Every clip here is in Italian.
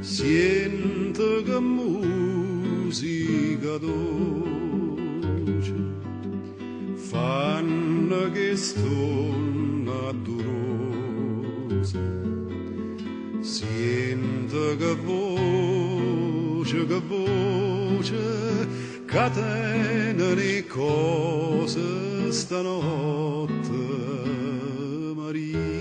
Siento che musica dolce fanno che stonna dolorosa. Siento che voce catena le cose stanotte, Maria.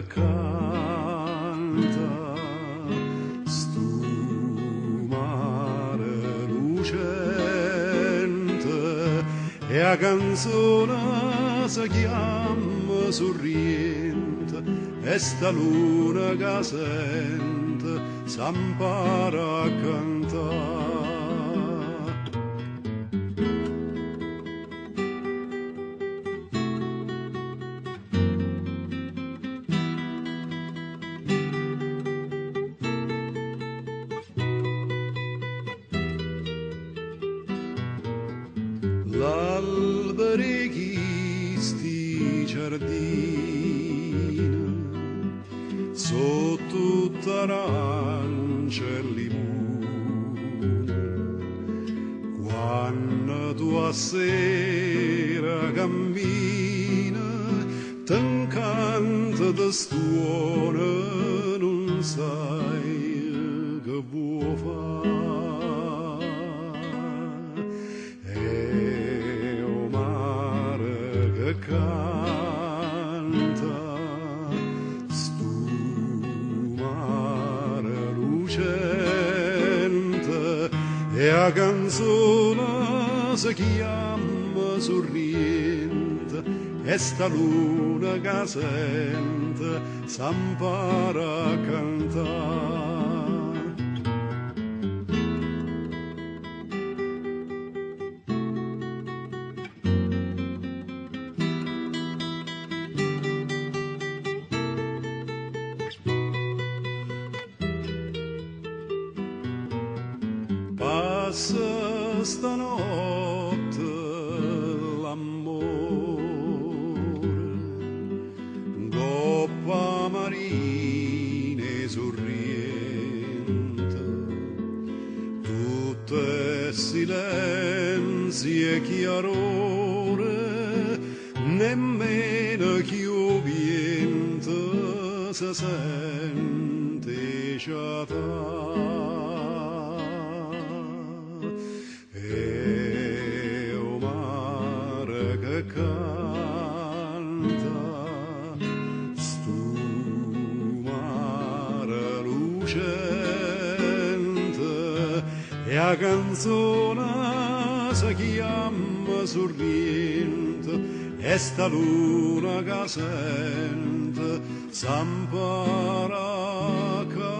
Canta stu mare lucente e a canzone si chiama sorriente e sta luna che sente s'ampara a cantare. L'alberi sti giardini sotto t'arancia e limone, quando tu a sera cammina t'incanta da stuona, non sai che vuoi fare. Canta stu mare lucente e a canzone si chiama sorriente e sta luna che sente s'ampara a cantare. Passa stanotte l'amore, coppa marine sorriente, tutto è silenzio e chiarore, nemmeno chi viento si sente sciatare. E o mare che canta stu mare lucente e a canzone si chiama sorriente e sta luna che sente s'ampara a cantare.